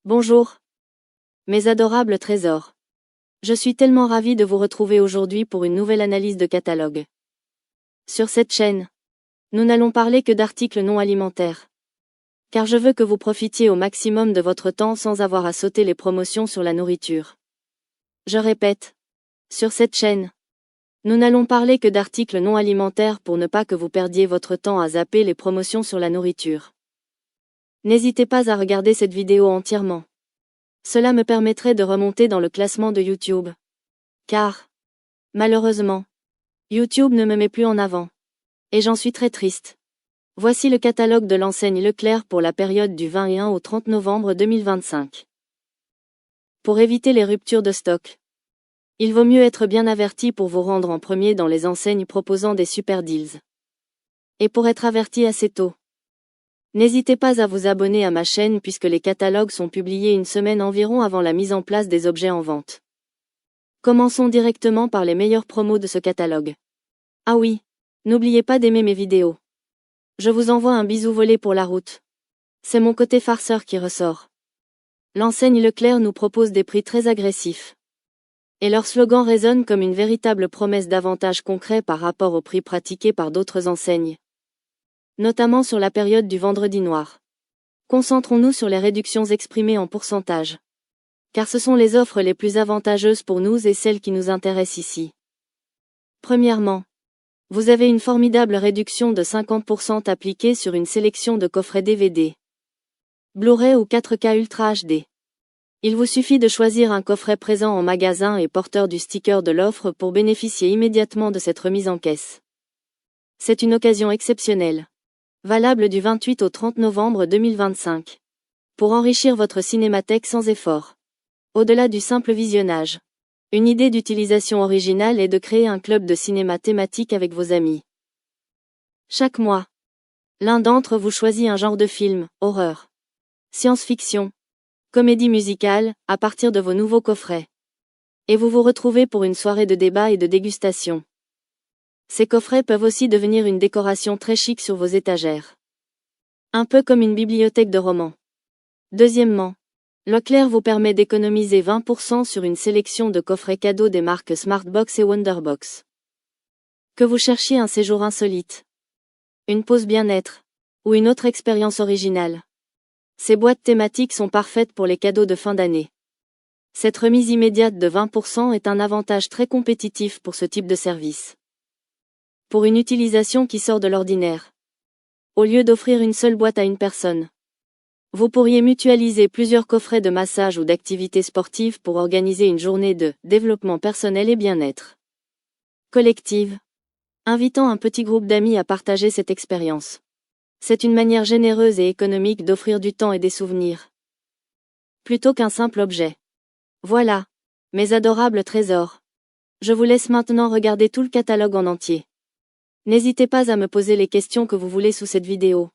Bonjour, mes adorables trésors. Je suis tellement ravie de vous retrouver aujourd'hui pour une nouvelle analyse de catalogue. Sur cette chaîne, nous n'allons parler que d'articles non alimentaires. Car je veux que vous profitiez au maximum de votre temps sans avoir à sauter les promotions sur la nourriture. Je répète, sur cette chaîne, nous n'allons parler que d'articles non alimentaires pour ne pas que vous perdiez votre temps à zapper les promotions sur la nourriture. N'hésitez pas à regarder cette vidéo entièrement. Cela me permettrait de remonter dans le classement de YouTube. Car, malheureusement, YouTube ne me met plus en avant. Et j'en suis très triste. Voici le catalogue de l'enseigne Leclerc pour la période du 21 au 30 novembre 2025. Pour éviter les ruptures de stock, il vaut mieux être bien averti pour vous rendre en premier dans les enseignes proposant des super deals. Et pour être averti assez tôt, n'hésitez pas à vous abonner à ma chaîne puisque les catalogues sont publiés une semaine environ avant la mise en place des objets en vente. Commençons directement par les meilleures promos de ce catalogue. Ah oui, n'oubliez pas d'aimer mes vidéos. Je vous envoie un bisou volé pour la route. C'est mon côté farceur qui ressort. L'enseigne Leclerc nous propose des prix très agressifs. Et leur slogan résonne comme une véritable promesse d'avantages concrets par rapport aux prix pratiqués par d'autres enseignes. Notamment sur la période du vendredi noir. Concentrons-nous sur les réductions exprimées en pourcentage. Car ce sont les offres les plus avantageuses pour nous et celles qui nous intéressent ici. Premièrement, vous avez une formidable réduction de 50% appliquée sur une sélection de coffrets DVD, Blu-ray ou 4K Ultra HD. Il vous suffit de choisir un coffret présent en magasin et porteur du sticker de l'offre pour bénéficier immédiatement de cette remise en caisse. C'est une occasion exceptionnelle. Valable du 28 au 30 novembre 2025. Pour enrichir votre cinémathèque sans effort. Au-delà du simple visionnage. Une idée d'utilisation originale est de créer un club de cinéma thématique avec vos amis. Chaque mois, l'un d'entre vous choisit un genre de film, horreur, science-fiction, comédie musicale, à partir de vos nouveaux coffrets. Et vous vous retrouvez pour une soirée de débat et de dégustation. Ces coffrets peuvent aussi devenir une décoration très chic sur vos étagères. Un peu comme une bibliothèque de romans. Deuxièmement, Leclerc vous permet d'économiser 20% sur une sélection de coffrets cadeaux des marques Smartbox et Wonderbox. Que vous cherchiez un séjour insolite, une pause bien-être, ou une autre expérience originale. Ces boîtes thématiques sont parfaites pour les cadeaux de fin d'année. Cette remise immédiate de 20% est un avantage très compétitif pour ce type de service. Pour une utilisation qui sort de l'ordinaire. Au lieu d'offrir une seule boîte à une personne, vous pourriez mutualiser plusieurs coffrets de massage ou d'activités sportives pour organiser une journée de développement personnel et bien-être collective, invitant un petit groupe d'amis à partager cette expérience. C'est une manière généreuse et économique d'offrir du temps et des souvenirs, plutôt qu'un simple objet. Voilà, mes adorables trésors. Je vous laisse maintenant regarder tout le catalogue en entier. N'hésitez pas à me poser les questions que vous voulez sous cette vidéo.